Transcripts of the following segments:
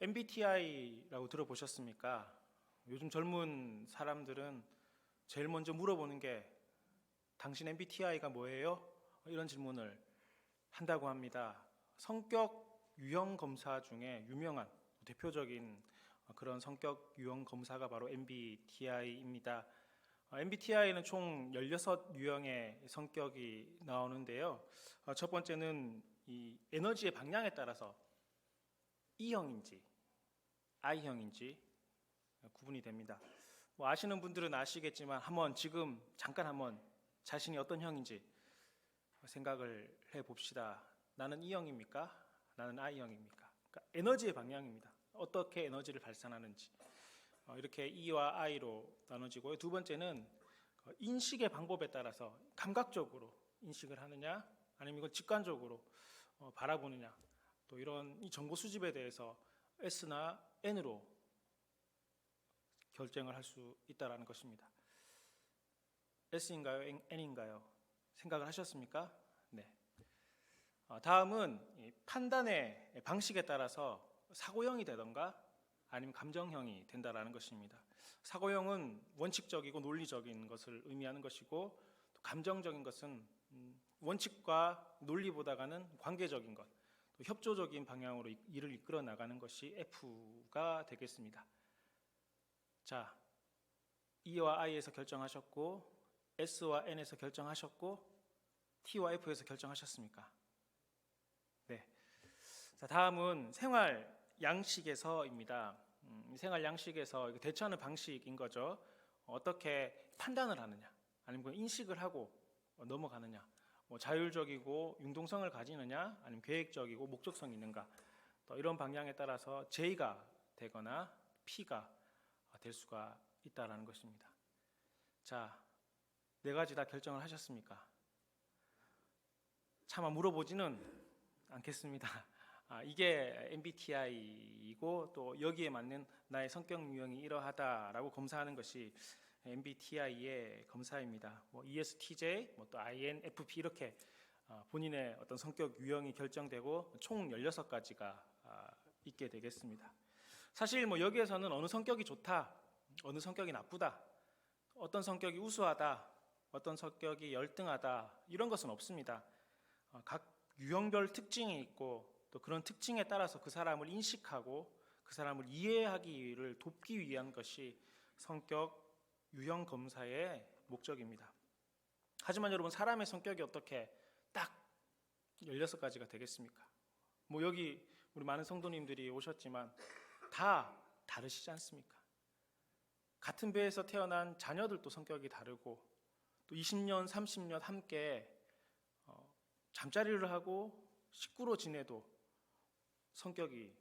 MBTI라고 들어보셨습니까? 요즘 젊은 사람들은 제일 먼저 물어보는 게 당신 MBTI가 뭐예요? 이런 질문을 한다고 합니다. 성격 유형 검사 중에 유명한 대표적인 그런 성격 유형 검사가 바로 MBTI입니다. MBTI는 총 16유형의 성격이 나오는데요. 첫 번째는 이 에너지의 방향에 따라서 E형인지 I형인지 구분이 됩니다. 아시는 분들은 아시겠지만 지금 잠깐 한번 자신이 어떤 형인지 생각을 해봅시다. 나는 E형입니까? 나는 I형입니까? 그러니까 에너지의 방향입니다. 어떻게 에너지를 발산하는지 이렇게 E와 I로 나눠지고요. 두 번째는 인식의 방법에 따라서 감각적으로 인식을 하느냐 아니면 이건 직관적으로 바라보느냐, 또 이런 이 정보 수집에 대해서 S나 N으로 결정을 할 수 있다는 것입니다. S인가요? N인가요? 생각을 하셨습니까? 네. 다음은 판단의 방식에 따라서 사고형이 되던가 아니면 감정형이 된다라는 것입니다. 사고형은 원칙적이고 논리적인 것을 의미하는 것이고, 또 감정적인 것은 원칙과 논리보다가는 관계적인 것, 또 협조적인 방향으로 일을 이끌어 나가는 것이 F가 되겠습니다. 자, E와 I에서 결정하셨고, S와 N에서 결정하셨고, T와 F에서 결정하셨습니까? 네. 자, 다음은 생활 양식에서입니다. 생활 양식에서 대처하는 방식인 거죠. 어떻게 판단을 하느냐, 아니면 인식을 하고 넘어가느냐, 자율적이고 융통성을 가지느냐, 아니면 계획적이고 목적성이 있는가, 또 이런 방향에 따라서 J가 되거나 P가 될 수가 있다라는 것입니다. 자, 네 가지 다 결정을 하셨습니까? 차마 물어보지는 않겠습니다. 이게 MBTI이고 또 여기에 맞는 나의 성격 유형이 이러하다라고 검사하는 것이 MBTI의 검사입니다. ESTJ, 또 INFP 이렇게 본인의 어떤 성격 유형이 결정되고 총 16가지가 있게 되겠습니다. 사실 여기에서는 어느 성격이 좋다, 어느 성격이 나쁘다, 어떤 성격이 우수하다, 어떤 성격이 열등하다, 이런 것은 없습니다. 각 유형별 특징이 있고, 또 그런 특징에 따라서 그 사람을 인식하고 그 사람을 이해하기를 돕기 위한 것이 성격 유형 검사의 목적입니다. 하지만 여러분, 사람의 성격이 어떻게 딱 16가지가 되겠습니까? 여기 우리 많은 성도님들이 오셨지만 다 다르시지 않습니까? 같은 배에서 태어난 자녀들도 성격이 다르고, 또 20년, 30년 함께 잠자리를 하고 식구로 지내도 성격이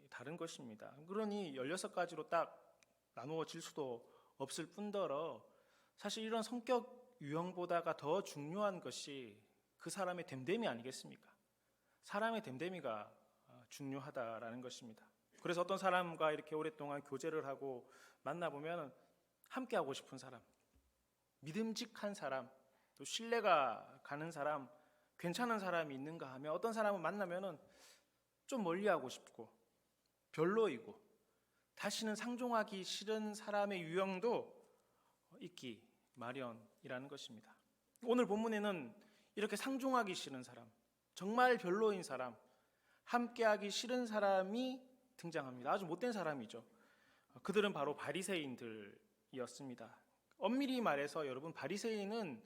다른 것입니다. 그러니 16가지로 딱 나누어질 수도 없을 뿐더러 사실 이런 성격 유형보다가 더 중요한 것이 그 사람의 됨됨이 아니겠습니까? 사람의 됨됨이가 중요하다라는 것입니다. 그래서 어떤 사람과 이렇게 오랫동안 교제를 하고 만나보면 함께 하고 싶은 사람, 믿음직한 사람, 또 신뢰가 가는 사람, 괜찮은 사람이 있는가 하면 어떤 사람을 만나면은 좀 멀리하고 싶고 별로이고 다시는 상종하기 싫은 사람의 유형도 있기 마련이라는 것입니다. 오늘 본문에는 이렇게 상종하기 싫은 사람, 정말 별로인 사람, 함께하기 싫은 사람이 등장합니다. 아주 못된 사람이죠. 그들은 바로 바리새인들이었습니다. 엄밀히 말해서 여러분, 바리새인은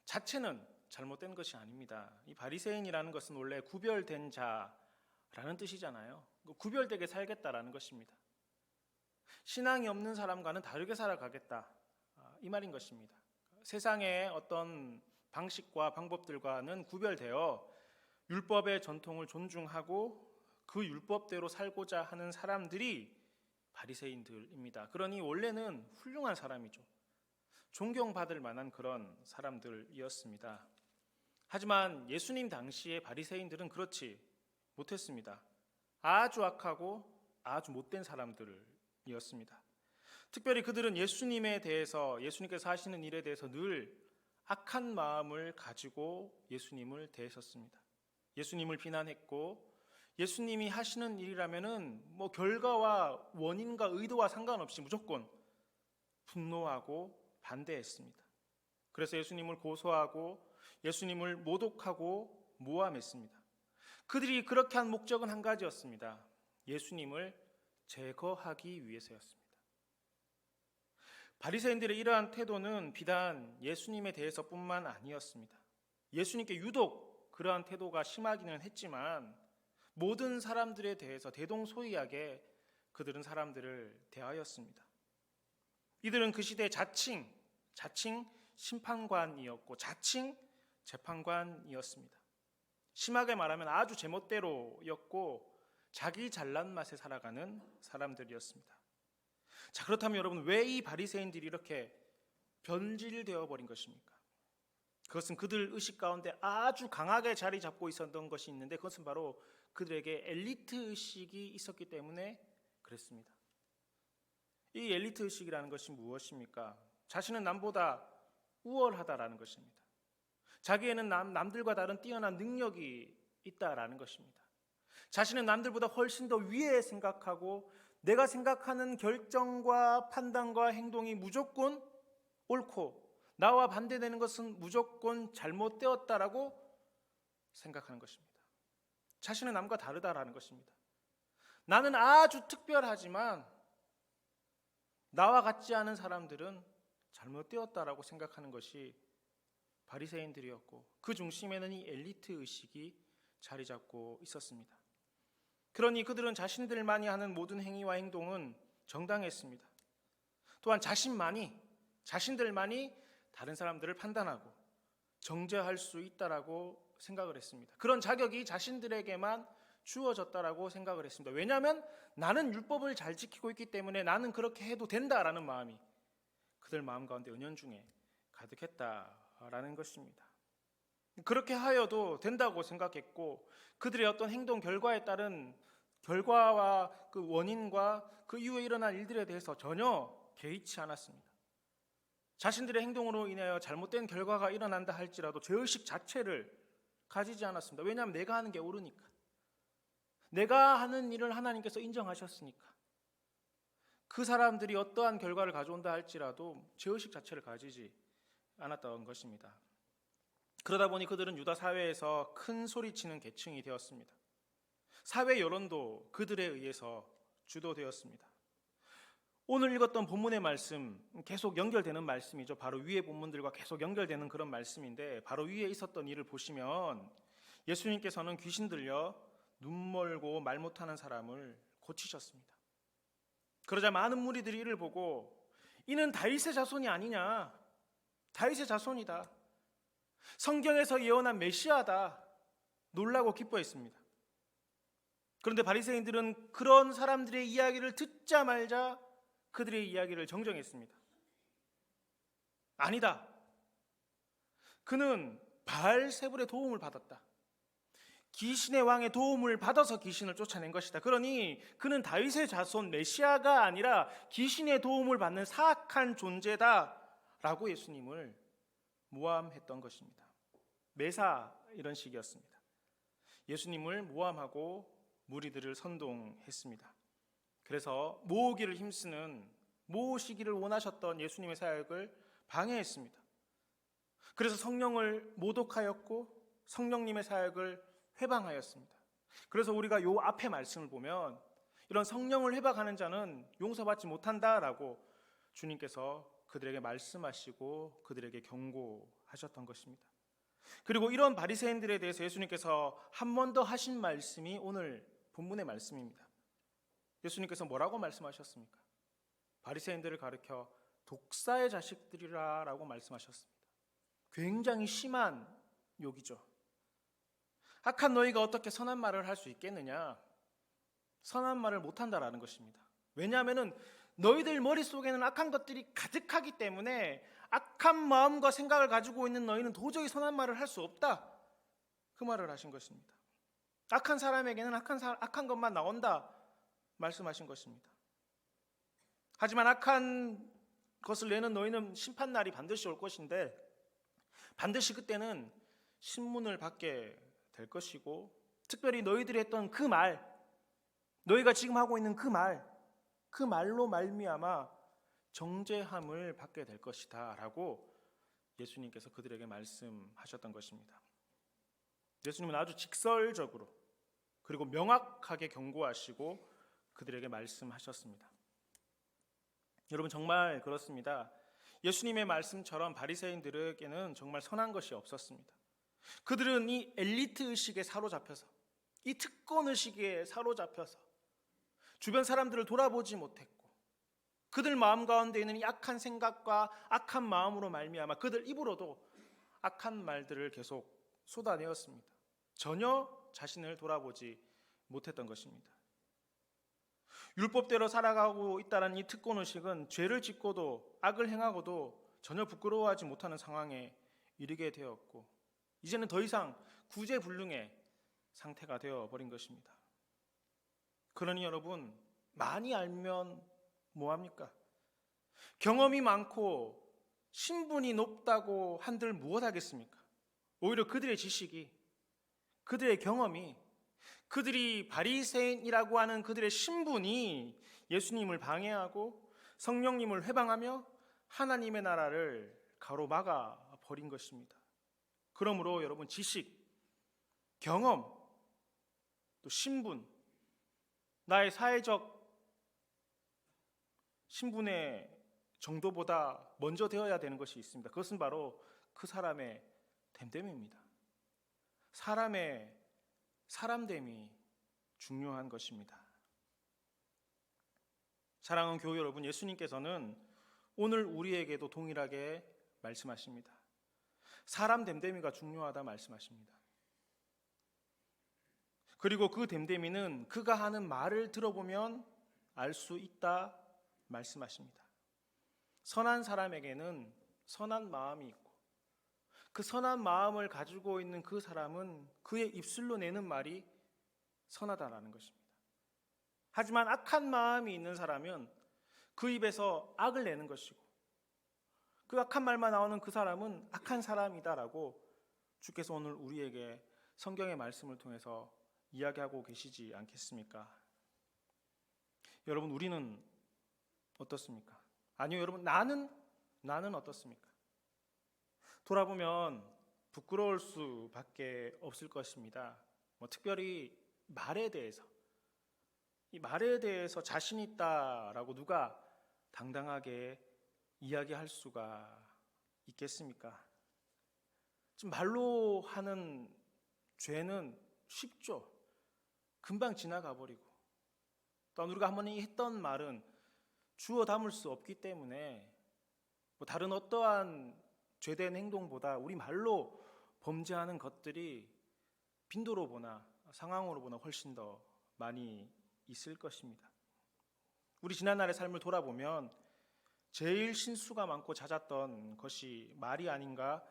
자체는 잘못된 것이 아닙니다. 이 바리새인이라는 것은 원래 구별된 자라는 뜻이잖아요. 구별되게 살겠다라는 것입니다. 신앙이 없는 사람과는 다르게 살아가겠다, 이 말인 것입니다. 세상의 어떤 방식과 방법들과는 구별되어 율법의 전통을 존중하고 그 율법대로 살고자 하는 사람들이 바리새인들입니다. 그러니 원래는 훌륭한 사람이죠. 존경받을 만한 그런 사람들이었습니다. 하지만 예수님 당시의 바리새인들은 그렇지 못했습니다. 아주 악하고 아주 못된 사람들이었습니다. 특별히 그들은 예수님에 대해서, 예수님께서 하시는 일에 대해서 늘 악한 마음을 가지고 예수님을 대했었습니다. 예수님을 비난했고 예수님이 하시는 일이라면은 뭐 결과와 원인과 의도와 상관없이 무조건 분노하고 반대했습니다. 그래서 예수님을 고소하고 예수님을 모독하고 모함했습니다. 그들이 그렇게 한 목적은 한 가지였습니다. 예수님을 제거하기 위해서였습니다. 바리새인들의 이러한 태도는 비단 예수님에 대해서뿐만 아니었습니다. 예수님께 유독 그러한 태도가 심하기는 했지만 모든 사람들에 대해서 대동소이하게 그들은 사람들을 대하였습니다. 이들은 그 시대의 자칭 심판관이었고 자칭 재판관이었습니다. 심하게 말하면 아주 제멋대로였고 자기 잘난 맛에 살아가는 사람들이었습니다. 자, 그렇다면 여러분, 왜 이 바리새인들이 이렇게 변질되어 버린 것입니까? 그것은 그들 의식 가운데 아주 강하게 자리 잡고 있었던 것이 있는데 그것은 바로 그들에게 엘리트 의식이 있었기 때문에 그랬습니다. 이 엘리트 의식이라는 것이 무엇입니까? 자신은 남보다 우월하다라는 것입니다. 자기에는 남들과 다른 뛰어난 능력이 있다라는 것입니다. 자신은 남들보다 훨씬 더 위에 생각하고 내가 생각하는 결정과 판단과 행동이 무조건 옳고 나와 반대되는 것은 무조건 잘못되었다라고 생각하는 것입니다. 자신은 남과 다르다라는 것입니다. 나는 아주 특별하지만 나와 같지 않은 사람들은 잘못되었다라고 생각하는 것이 바리새인들이었고 그 중심에는 이 엘리트 의식이 자리 잡고 있었습니다. 그러니 그들은 자신들만이 하는 모든 행위와 행동은 정당했습니다. 또한 자신들만이 다른 사람들을 판단하고 정죄할 수 있다라고 생각을 했습니다. 그런 자격이 자신들에게만 주어졌다라고 생각을 했습니다. 왜냐하면 나는 율법을 잘 지키고 있기 때문에 나는 그렇게 해도 된다라는 마음이 그들 마음 가운데 은연중에 가득했다라는 것입니다. 그렇게 하여도 된다고 생각했고 그들의 어떤 행동 결과에 따른 결과와 그 원인과 그 이후에 일어난 일들에 대해서 전혀 개의치 않았습니다. 자신들의 행동으로 인하여 잘못된 결과가 일어난다 할지라도 죄의식 자체를 가지지 않았습니다. 왜냐하면 내가 하는 게 옳으니까. 내가 하는 일을 하나님께서 인정하셨으니까. 그 사람들이 어떠한 결과를 가져온다 할지라도 죄의식 자체를 가지지 않았던 것입니다. 그러다 보니 그들은 유다 사회에서 큰 소리치는 계층이 되었습니다. 사회 여론도 그들에 의해서 주도되었습니다. 오늘 읽었던 본문의 말씀 계속 연결되는 말씀이죠. 바로 위의 본문들과 계속 연결되는 그런 말씀인데 바로 위에 있었던 일을 보시면 예수님께서는 귀신 들려 눈 멀고 말 못하는 사람을 고치셨습니다. 그러자 많은 무리들이 이를 보고 이는 다윗의 자손이 아니냐, 다윗의 자손이다, 성경에서 예언한 메시아다 놀라고 기뻐했습니다. 그런데 바리새인들은 그런 사람들의 이야기를 듣자마자 그들의 이야기를 정정했습니다. 아니다. 그는 바알세불의 도움을 받았다. 귀신의 왕의 도움을 받아서 귀신을 쫓아낸 것이다. 그러니 그는 다윗의 자손 메시아가 아니라 귀신의 도움을 받는 사악한 존재다라고 예수님을 모함했던 것입니다. 매사 이런 식이었습니다. 예수님을 모함하고 무리들을 선동했습니다. 그래서 모으기를 힘쓰는 모으시기를 원하셨던 예수님의 사역을 방해했습니다. 그래서 성령을 모독하였고 성령님의 사역을 회방하였습니다. 그래서 우리가 요 앞에 말씀을 보면 이런 성령을 회방하는 자는 용서받지 못한다라고 주님께서 그들에게 말씀하시고 그들에게 경고하셨던 것입니다. 그리고 이런 바리새인들에 대해서 예수님께서 한 번 더 하신 말씀이 오늘 본문의 말씀입니다. 예수님께서 뭐라고 말씀하셨습니까? 바리새인들을 가리켜 독사의 자식들이라고 말씀하셨습니다. 굉장히 심한 욕이죠. 악한 너희가 어떻게 선한 말을 할 수 있겠느냐? 선한 말을 못한다라는 것입니다. 왜냐하면 너희들 머릿속에는 악한 것들이 가득하기 때문에 악한 마음과 생각을 가지고 있는 너희는 도저히 선한 말을 할 수 없다. 그 말을 하신 것입니다. 악한 사람에게는 악한 것만 나온다 말씀하신 것입니다. 하지만 악한 것을 내는 너희는 심판날이 반드시 올 것인데 반드시 그때는 신문을 받게 될 것이고 특별히 너희들이 했던 그 말, 너희가 지금 하고 있는 그 말로 말미암아 정죄함을 받게 될 것이다 라고 예수님께서 그들에게 말씀하셨던 것입니다. 예수님은 아주 직설적으로 그리고 명확하게 경고하시고 그들에게 말씀하셨습니다. 여러분, 정말 그렇습니다. 예수님의 말씀처럼 바리새인들에게는 정말 선한 것이 없었습니다. 그들은 이 엘리트 의식에 사로잡혀서, 이 특권 의식에 사로잡혀서 주변 사람들을 돌아보지 못했고, 그들 마음 가운데 있는 이 악한 생각과 악한 마음으로 말미암아 그들 입으로도 악한 말들을 계속 쏟아내었습니다. 전혀 자신을 돌아보지 못했던 것입니다. 율법대로 살아가고 있다는 이 특권의식은 죄를 짓고도 악을 행하고도 전혀 부끄러워하지 못하는 상황에 이르게 되었고, 이제는 더 이상 구제불능의 상태가 되어버린 것입니다. 그러니 여러분, 많이 알면 뭐합니까? 경험이 많고 신분이 높다고 한들 무엇하겠습니까? 오히려 그들의 지식이, 그들의 경험이, 그들이 바리새인이라고 하는 그들의 신분이 예수님을 방해하고 성령님을 회방하며 하나님의 나라를 가로막아 버린 것입니다. 그러므로 여러분, 지식, 경험, 또 신분, 나의 사회적 신분의 정도보다 먼저 되어야 되는 것이 있습니다. 그것은 바로 그 사람의 됨됨입니다. 사람의 사람됨이 중요한 것입니다. 사랑하는 교회 여러분, 예수님께서는 오늘 우리에게도 동일하게 말씀하십니다. 사람 됨됨이가 중요하다 말씀하십니다. 그리고 그 됨됨이는 그가 하는 말을 들어보면 알 수 있다 말씀하십니다. 선한 사람에게는 선한 마음이 있고, 그 선한 마음을 가지고 있는 그 사람은 그의 입술로 내는 말이 선하다라는 것입니다. 하지만 악한 마음이 있는 사람은 그 입에서 악을 내는 것이고, 그 악한 말만 나오는 그 사람은 악한 사람이다라고 주께서 오늘 우리에게 성경의 말씀을 통해서 이야기하고 계시지 않겠습니까? 여러분, 우리는 어떻습니까? 아니요, 여러분, 나는 어떻습니까? 돌아보면 부끄러울 수밖에 없을 것입니다. 특별히 말에 대해서, 이 말에 대해서 자신 있다라고 누가 당당하게 이야기할 수가 있겠습니까? 지금 말로 하는 죄는 쉽죠. 금방 지나가 버리고, 또한 우리가 한번 했던 말은 주워 담을 수 없기 때문에 다른 어떠한 죄된 행동보다 우리 말로 범죄하는 것들이 빈도로 보나 상황으로 보나 훨씬 더 많이 있을 것입니다. 우리 지난날의 삶을 돌아보면 제일 실수가 많고 잦았던 것이 말이 아닌가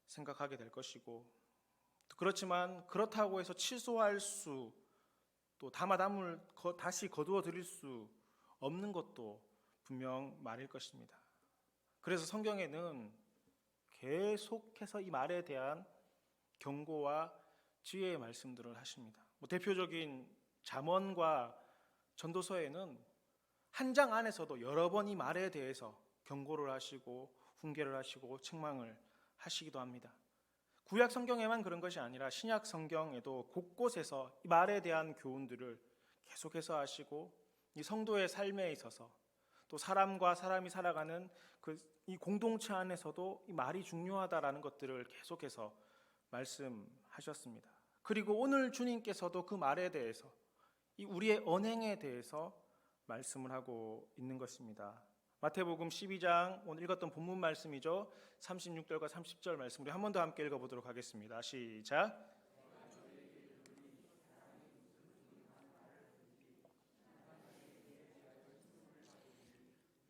생각하게 될 것이고, 그렇지만 그렇다고 해서 취소할 수, 또 담을 다시 거두어 드릴 수 없는 것도 분명 말일 것입니다. 그래서 성경에는 계속해서 이 말에 대한 경고와 지혜의 말씀들을 하십니다. 대표적인 잠언과 전도서에는 한 장 안에서도 여러 번 이 말에 대해서 경고를 하시고 훈계를 하시고 책망을 하시기도 합니다. 구약 성경에만 그런 것이 아니라 신약 성경에도 곳곳에서 이 말에 대한 교훈들을 계속해서 하시고, 이 성도의 삶에 있어서 또 사람과 사람이 살아가는 이 공동체 안에서도 이 말이 중요하다라는 것들을 계속해서 말씀하셨습니다. 그리고 오늘 주님께서도 그 말에 대해서, 이 우리의 언행에 대해서 말씀을 하고 있는 것입니다. 마태복음 12장, 오늘 읽었던 본문 말씀이죠. 36절과 30절 말씀 우리 한 번 더 함께 읽어보도록 하겠습니다. 시작.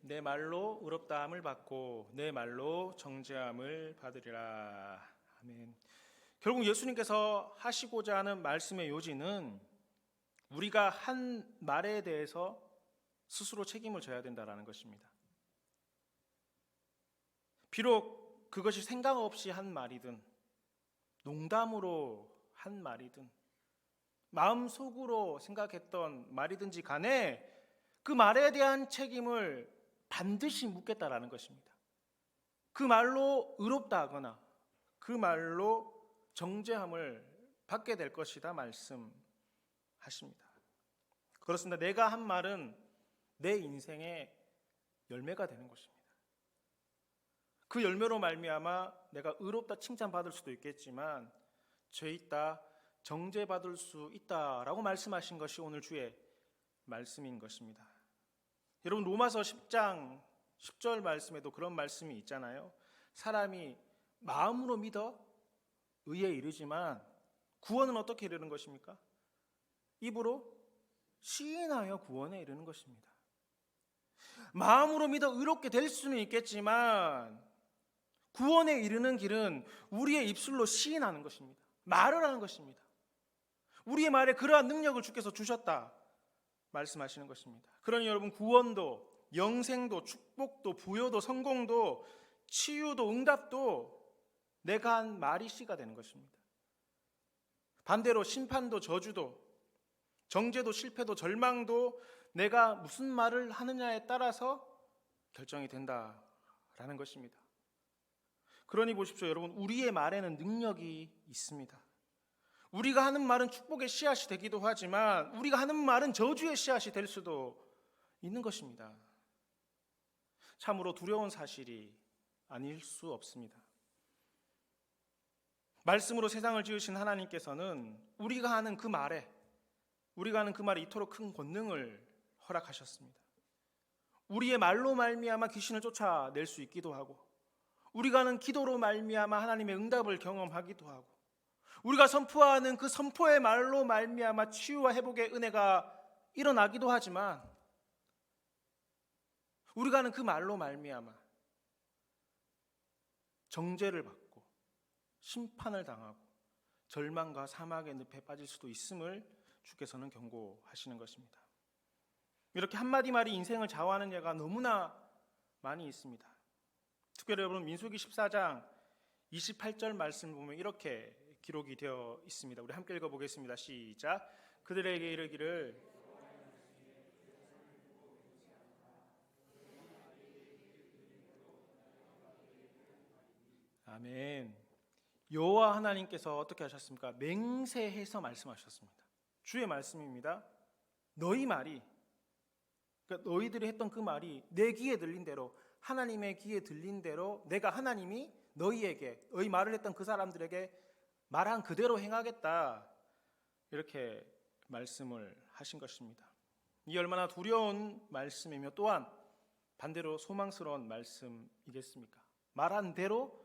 내 말로 의롭다함을 받고 내 말로 정죄함을 받으리라. 아멘. 결국 예수님께서 하시고자 하는 말씀의 요지는 우리가 한 말에 대해서 스스로 책임을 져야 된다는 것입니다. 비록 그것이 생각 없이 한 말이든 농담으로 한 말이든 마음속으로 생각했던 말이든지 간에 그 말에 대한 책임을 반드시 묻겠다라는 것입니다. 그 말로 의롭다 하거나 그 말로 정죄함을 받게 될 것이다 말씀하십니다. 그렇습니다. 내가 한 말은 내 인생의 열매가 되는 것입니다. 그 열매로 말미암아 내가 의롭다 칭찬받을 수도 있겠지만 죄 있다 정죄받을 수 있다라고 말씀하신 것이 오늘 주의 말씀인 것입니다. 여러분 로마서 10장 10절 말씀에도 그런 말씀이 있잖아요. 사람이 마음으로 믿어 의에 이르지만 구원은 어떻게 이르는 것입니까? 입으로 시인하여 구원에 이르는 것입니다. 마음으로 믿어 의롭게 될 수는 있겠지만 구원에 이르는 길은 우리의 입술로 시인하는 것입니다. 말을 하는 것입니다. 우리의 말에 그러한 능력을 주께서 주셨다 말씀하시는 것입니다. 그러니 여러분 구원도 영생도 축복도 부여도 성공도 치유도 응답도 내가 한 말이 씨가 되는 것입니다. 반대로 심판도 저주도 정죄도 실패도 절망도 내가 무슨 말을 하느냐에 따라서 결정이 된다라는 것입니다. 그러니 보십시오 여러분, 우리의 말에는 능력이 있습니다. 우리가 하는 말은 축복의 씨앗이 되기도 하지만 우리가 하는 말은 저주의 씨앗이 될 수도 있는 것입니다. 참으로 두려운 사실이 아닐 수 없습니다. 말씀으로 세상을 지으신 하나님께서는 우리가 하는 그 말에 이토록 큰 권능을 허락하셨습니다. 우리의 말로 말미암아 귀신을 쫓아낼 수 있기도 하고 우리가 하는 기도로 말미암아 하나님의 응답을 경험하기도 하고 우리가 선포하는 그 선포의 말로 말미암아 치유와 회복의 은혜가 일어나기도 하지만 우리가 하는 그 말로 말미암아 정죄를 받고 심판을 당하고 절망과 사막의 늪에 빠질 수도 있음을 주께서는 경고하시는 것입니다. 이렇게 한마디 말이 인생을 좌우하는 예가 너무나 많이 있습니다. 특별히 여러분 민수기 14장 28절 말씀을 보면 이렇게 기록이 되어 있습니다. 우리 함께 읽어보겠습니다. 시작. 그들에게 이르기를 아멘. 여호와 하나님께서 어떻게 하셨습니까? 맹세해서 말씀하셨습니다. 주의 말씀입니다. 너희 말이, 그러니까 너희들이 했던 그 말이 내 귀에 들린 대로, 하나님의 귀에 들린 대로 내가 하나님이 너희에게, 너희 말을 했던 그 사람들에게 말한 그대로 행하겠다, 이렇게 말씀을 하신 것입니다. 이 얼마나 두려운 말씀이며 또한 반대로 소망스러운 말씀이겠습니까? 말한 대로,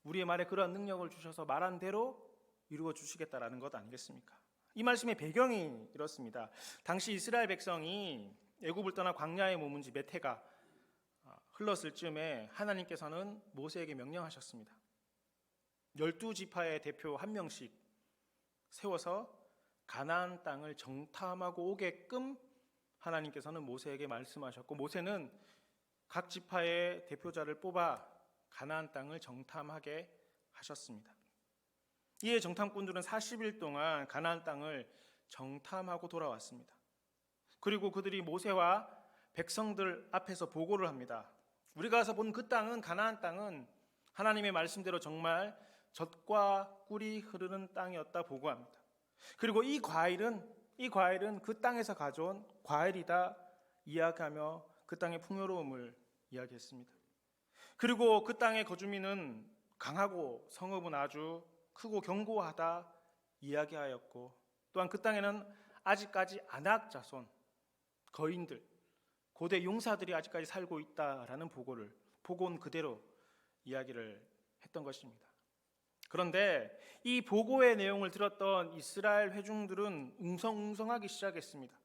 우리의 말에 그러한 능력을 주셔서 말한 대로 이루어 주시겠다라는 것 아니겠습니까? 이 말씀의 배경이 이렇습니다. 당시 이스라엘 백성이 애굽을 떠나 광야에 머문 지 몇 해가 흘렀을 즈음에 하나님께서는 모세에게 명령하셨습니다. 12지파의 대표 한 명씩 세워서 가나안 땅을 정탐하고 오게끔 하나님께서는 모세에게 말씀하셨고, 모세는 각 지파의 대표자를 뽑아 가나안 땅을 정탐하게 하셨습니다. 이에 정탐꾼들은 40일 동안 가나안 땅을 정탐하고 돌아왔습니다. 그리고 그들이 모세와 백성들 앞에서 보고를 합니다. 우리가 가서 본 그 땅은, 가나안 땅은 하나님의 말씀대로 정말 젖과 꿀이 흐르는 땅이었다 보고합니다. 그리고 이 과일은 그 땅에서 가져온 과일이다 이야기하며 그 땅의 풍요로움을 이야기했습니다. 그리고 그 땅의 거주민은 강하고 성읍은 아주 크고 견고하다 이야기하였고, 또한 그 땅에는 아직까지 아낙 자손, 거인들, 고대 용사들이 아직까지 살고 있다라는 보고는 그대로 이야기를 했던 것입니다. 그런데 이 보고의 내용을 들었던 이스라엘 회중들은 웅성웅성하기 시작했습니다.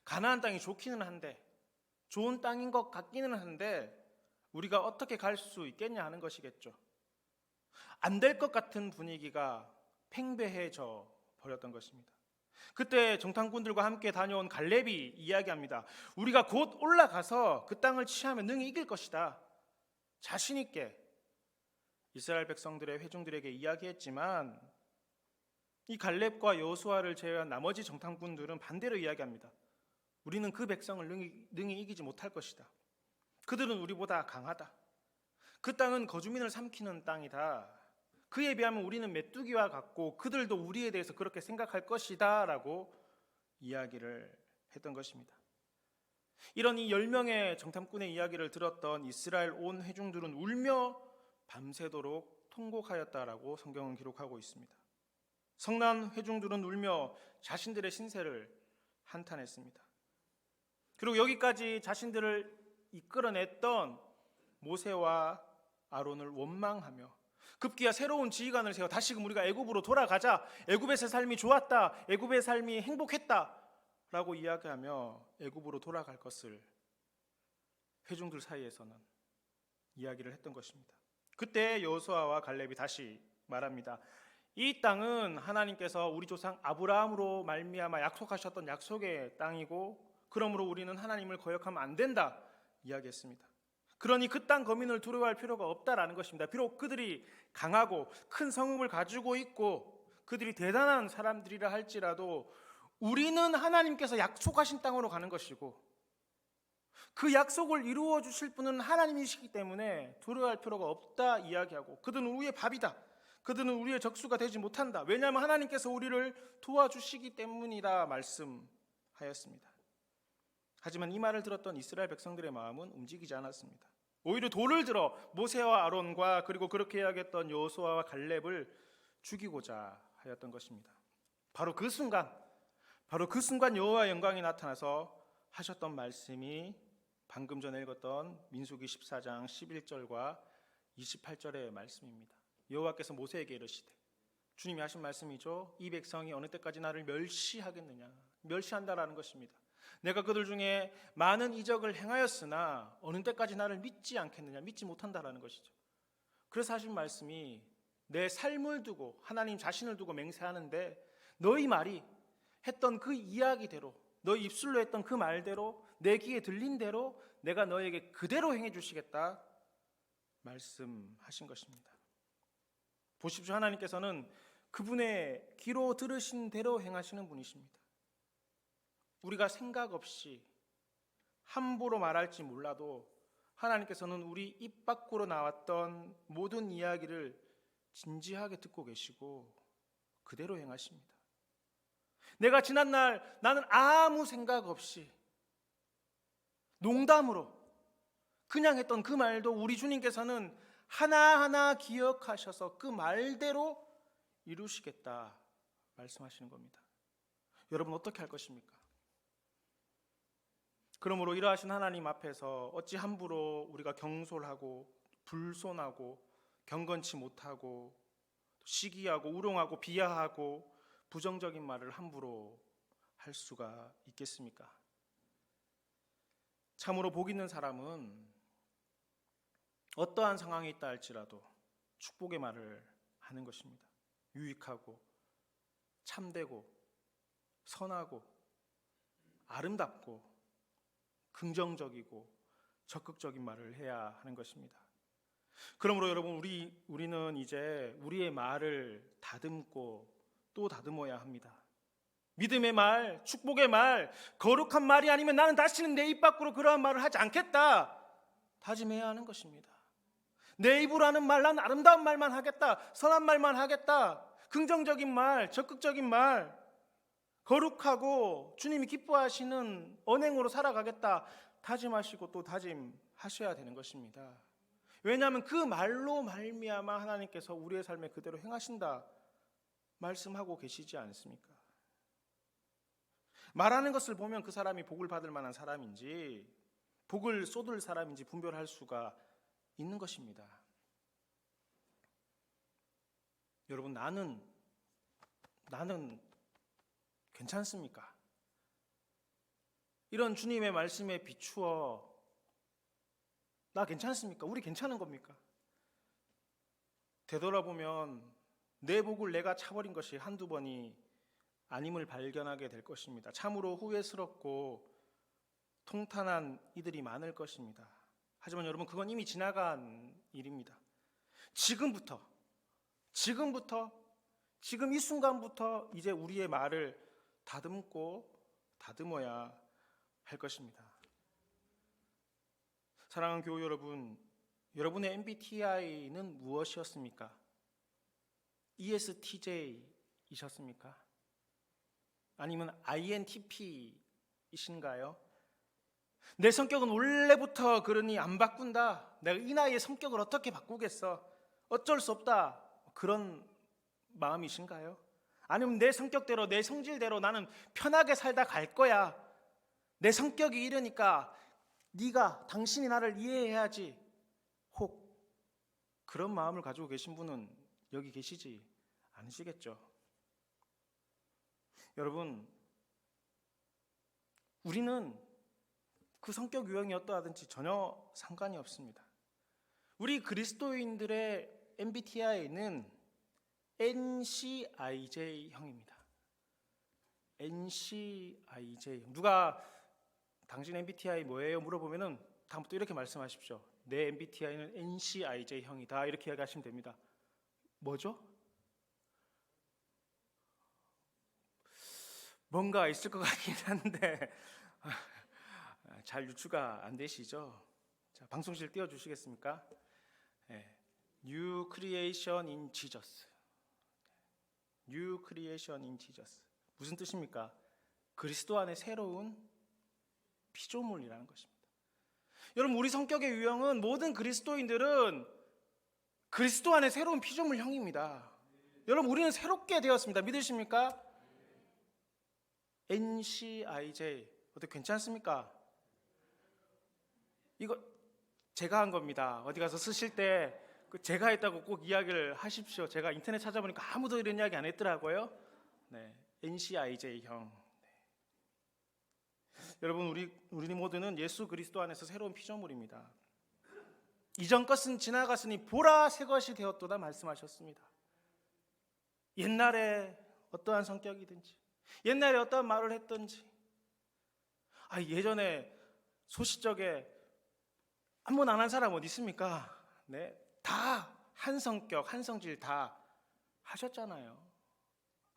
가나안 땅이 좋기는 한데, 좋은 땅인 것 같기는 한데 우리가 어떻게 갈 수 있겠냐 하는 것이겠죠. 안 될 것 같은 분위기가 팽배해져 버렸던 것입니다. 그때 정탐꾼들과 함께 다녀온 갈렙이 이야기합니다. 우리가 곧 올라가서 그 땅을 취하면 능히 이길 것이다. 자신 있게 이스라엘 백성들의 회중들에게 이야기했지만 이 갈렙과 여호수아를 제외한 나머지 정탐꾼들은 반대로 이야기합니다. 우리는 그 백성을 능히 이기지 못할 것이다. 그들은 우리보다 강하다. 그 땅은 거주민을 삼키는 땅이다. 그에 비하면 우리는 메뚜기와 같고 그들도 우리에 대해서 그렇게 생각할 것이다 라고 이야기를 했던 것입니다. 이런 이 10명의 정탐꾼의 이야기를 들었던 이스라엘 온 회중들은 울며 밤새도록 통곡하였다라고 성경은 기록하고 있습니다. 성난 회중들은 울며 자신들의 신세를 한탄했습니다. 그리고 여기까지 자신들을 이끌어냈던 모세와 아론을 원망하며 급기야 새로운 지휘관을 세워 다시금 우리가 애굽으로 돌아가자, 애굽에서 삶이 좋았다, 애굽의 삶이 행복했다 라고 이야기하며 애굽으로 돌아갈 것을 회중들 사이에서는 이야기를 했던 것입니다. 그때 여호수아와 갈렙이 다시 말합니다. 이 땅은 하나님께서 우리 조상 아브라함으로 말미암아 약속하셨던 약속의 땅이고 그러므로 우리는 하나님을 거역하면 안 된다 이야기했습니다. 그러니 그 땅 거민을 두려워할 필요가 없다라는 것입니다. 비록 그들이 강하고 큰 성읍을 가지고 있고 그들이 대단한 사람들이라 할지라도 우리는 하나님께서 약속하신 땅으로 가는 것이고 그 약속을 이루어 주실 분은 하나님이시기 때문에 두려워할 필요가 없다 이야기하고 그들은 우리의 밥이다. 그들은 우리의 적수가 되지 못한다. 왜냐하면 하나님께서 우리를 도와주시기 때문이라 말씀하였습니다. 하지만 이 말을 들었던 이스라엘 백성들의 마음은 움직이지 않았습니다. 오히려 돌을 들어 모세와 아론과 그리고 그렇게 이야기했던 여호수아와 갈렙을 죽이고자 하였던 것입니다. 바로 그 순간 여호와의 영광이 나타나서 하셨던 말씀이 방금 전에 읽었던 민수기 14장 11절과 28절의 말씀입니다. 여호와께서 모세에게 이르시되, 주님이 하신 말씀이죠. 이 백성이 어느 때까지 나를 멸시하겠느냐. 멸시한다라는 것입니다. 내가 그들 중에 많은 이적을 행하였으나 어느 때까지 나를 믿지 않겠느냐. 믿지 못한다라는 것이죠. 그래서 하신 말씀이 내 삶을 두고 하나님 자신을 두고 맹세하는데 너희 말이 했던 그 이야기대로 너희 입술로 했던 그 말대로 내 귀에 들린 대로 내가 너에게 그대로 행해 주시겠다 말씀하신 것입니다. 보십시오. 하나님께서는 그분의 귀로 들으신 대로 행하시는 분이십니다. 우리가 생각 없이 함부로 말할지 몰라도 하나님께서는 우리 입 밖으로 나왔던 모든 이야기를 진지하게 듣고 계시고 그대로 행하십니다. 내가 지난날 나는 아무 생각 없이 농담으로 그냥 했던 그 말도 우리 주님께서는 하나하나 기억하셔서 그 말대로 이루시겠다 말씀하시는 겁니다. 여러분 어떻게 할 것입니까? 그러므로 이러하신 하나님 앞에서 어찌 함부로 우리가 경솔하고 불손하고 경건치 못하고 시기하고 우롱하고 비하하고 부정적인 말을 함부로 할 수가 있겠습니까? 참으로 복 있는 사람은 어떠한 상황이 있다 할지라도 축복의 말을 하는 것입니다. 유익하고 참되고 선하고 아름답고 긍정적이고 적극적인 말을 해야 하는 것입니다. 그러므로 여러분 우리는 이제 우리의 말을 다듬고 또 다듬어야 합니다. 믿음의 말, 축복의 말, 거룩한 말이 아니면 나는 다시는 내 입 밖으로 그러한 말을 하지 않겠다 다짐해야 하는 것입니다. 내 입으로 하는 말, 난 아름다운 말만 하겠다, 선한 말만 하겠다, 긍정적인 말, 적극적인 말, 거룩하고 주님이 기뻐하시는 언행으로 살아가겠다 다짐하시고 또 다짐하셔야 되는 것입니다. 왜냐하면 그 말로 말미암아 하나님께서 우리의 삶에 그대로 행하신다 말씀하고 계시지 않습니까? 말하는 것을 보면 그 사람이 복을 받을 만한 사람인지 복을 쏟을 사람인지 분별할 수가 있는 것입니다. 여러분 나는 괜찮습니까? 이런 주님의 말씀에 비추어 나 괜찮습니까? 우리 괜찮은 겁니까? 되돌아보면 내 복을 내가 차버린 것이 한두 번이 아님을 발견하게 될 것입니다. 참으로 후회스럽고 통탄한 이들이 많을 것입니다. 하지만 여러분 그건 이미 지나간 일입니다. 지금부터 지금 이 순간부터 이제 우리의 말을 다듬어야 할 것입니다. 사랑하는 교우 여러분, 여러분의 MBTI는 무엇이었습니까? ESTJ이셨습니까? 아니면 INTP이신가요? 내 성격은 원래부터 그러니 안 바꾼다. 내가 이 나이에 성격을 어떻게 바꾸겠어? 어쩔 수 없다. 그런 마음이신가요? 아니면 내 성격대로, 내 성질대로 나는 편하게 살다 갈 거야. 내 성격이 이러니까 당신이 나를 이해해야지. 혹 그런 마음을 가지고 계신 분은 여기 계시지 않으시겠죠? 여러분, 우리는 그 성격 유형이 어떠하든지 전혀 상관이 없습니다. 우리 그리스도인들의 MBTI는 NCIJ형입니다. NCIJ. 누가 당신 MBTI 뭐예요? 물어보면은 다음부터 이렇게 말씀하십시오. 내 MBTI는 NCIJ형이다. 이렇게 이야기하시면 됩니다. 뭐죠? 뭔가 있을 것 같긴 한데 잘 유추가 안 되시죠? 자, 방송실 띄워주시겠습니까? New Creation in Jesus. New Creation in Jesus. 무슨 뜻입니까? 그리스도 안에 새로운 피조물이라는 것입니다. 여러분, 우리 성격의 유형은 모든 그리스도인들은 그리스도 안에 새로운 피조물형입니다. 여러분, 우리는 새롭게 되었습니다. 믿으십니까? NCIJ. 어떻게 괜찮습니까? 이거 제가 한 겁니다. 어디 가서 쓰실 때 제가 했다고 꼭 이야기를 하십시오. 제가 인터넷 찾아보니까 아무도 이런 이야기 안 했더라고요. 네, NCIJ형. 네. 여러분, 우리 모두는 예수 그리스도 안에서 새로운 피조물입니다. 이전 것은 지나갔으니 보라 새 것이 되었도다 말씀하셨습니다. 옛날에 어떠한 성격이든지, 옛날에 어떠한 말을 했든지, 예전에 소시적에 한 번 안 한 사람 어디 있습니까? 네, 다 한 성격, 한 성질 다 하셨잖아요.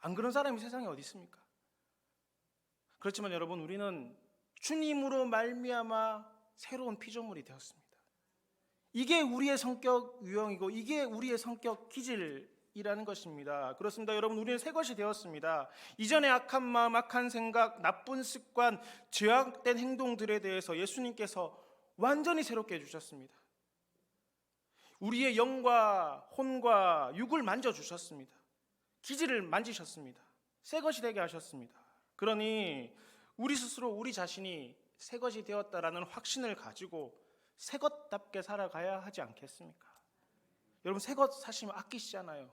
안 그런 사람이 세상에 어디 있습니까? 그렇지만 여러분, 우리는 주님으로 말미암아 새로운 피조물이 되었습니다. 이게 우리의 성격 유형이고 이게 우리의 성격 기질이라는 것입니다. 그렇습니다. 여러분, 우리는 새 것이 되었습니다. 이전의 악한 마음, 악한 생각, 나쁜 습관, 죄악된 행동들에 대해서 예수님께서 완전히 새롭게 해주셨습니다. 우리의 영과 혼과 육을 만져주셨습니다. 기질을 만지셨습니다. 새 것이 되게 하셨습니다. 그러니 우리 스스로 우리 자신이 새 것이 되었다라는 확신을 가지고 새 것답게 살아가야 하지 않겠습니까? 여러분, 새 것 사시면 아끼시잖아요.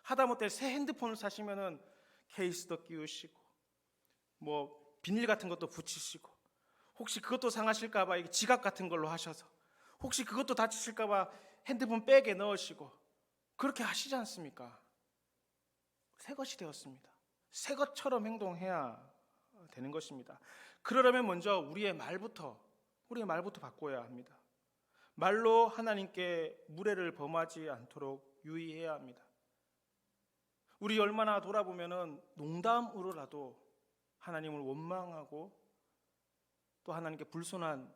하다못해 새 핸드폰을 사시면은 케이스도 끼우시고 뭐 비닐 같은 것도 붙이시고, 혹시 그것도 상하실까봐 지갑 같은 걸로 하셔서, 혹시 그것도 다치실까봐 핸드폰 백에 넣으시고 그렇게 하시지 않습니까? 새 것이 되었습니다. 새 것처럼 행동해야 되는 것입니다. 그러려면 먼저 우리의 말부터 바꿔야 합니다. 말로 하나님께 무례를 범하지 않도록 유의해야 합니다. 우리 얼마나 돌아보면은 농담으로라도 하나님을 원망하고 또 하나님께 불손한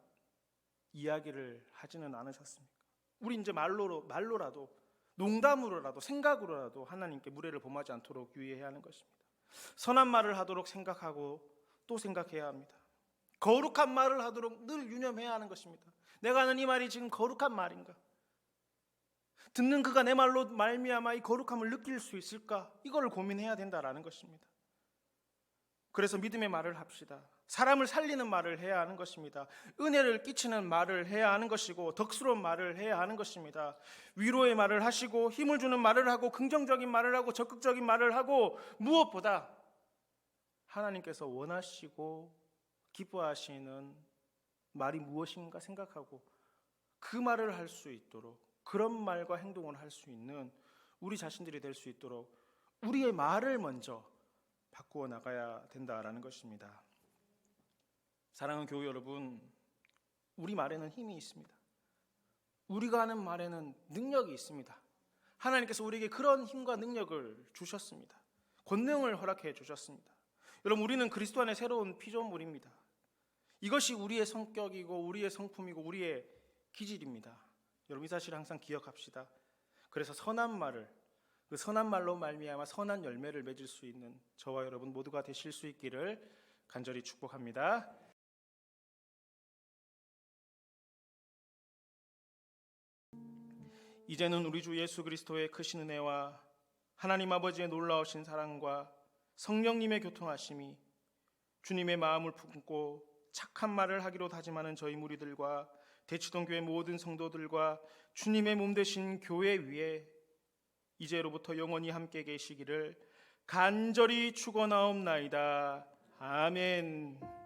이야기를 하지는 않으셨습니까? 우리 이제 말로라도, 농담으로라도, 생각으로라도 하나님께 무례를 범하지 않도록 유의해야 하는 것입니다. 선한 말을 하도록 생각하고 또 생각해야 합니다. 거룩한 말을 하도록 늘 유념해야 하는 것입니다. 내가 하는 이 말이 지금 거룩한 말인가? 듣는 그가 내 말로 말미암아 이 거룩함을 느낄 수 있을까? 이걸 고민해야 된다라는 것입니다. 그래서 믿음의 말을 합시다. 사람을 살리는 말을 해야 하는 것입니다. 은혜를 끼치는 말을 해야 하는 것이고 덕스러운 말을 해야 하는 것입니다. 위로의 말을 하시고 힘을 주는 말을 하고 긍정적인 말을 하고 적극적인 말을 하고, 무엇보다 하나님께서 원하시고 기뻐하시는 말이 무엇인가 생각하고 그 말을 할 수 있도록, 그런 말과 행동을 할 수 있는 우리 자신들이 될 수 있도록 우리의 말을 먼저 바꾸어 나가야 된다라는 것입니다. 사랑하는 교우 여러분, 우리 말에는 힘이 있습니다. 우리가 하는 말에는 능력이 있습니다. 하나님께서 우리에게 그런 힘과 능력을 주셨습니다. 권능을 허락해 주셨습니다. 여러분, 우리는 그리스도 안에 새로운 피조물입니다. 이것이 우리의 성격이고 우리의 성품이고 우리의 기질입니다. 여러분, 이 사실을 항상 기억합시다. 그래서 선한 말을, 그 선한 말로 말미암아 선한 열매를 맺을 수 있는 저와 여러분 모두가 되실 수 있기를 간절히 축복합니다. 이제는 우리 주 예수 그리스도의 크신 은혜와 하나님 아버지의 놀라우신 사랑과 성령님의 교통하심이 주님의 마음을 품고 착한 말을 하기로 다짐하는 저희 무리들과 대치동 교회 모든 성도들과 주님의 몸 되신 교회 위에 이제로부터 영원히 함께 계시기를 간절히 축원하옵나이다. 아멘.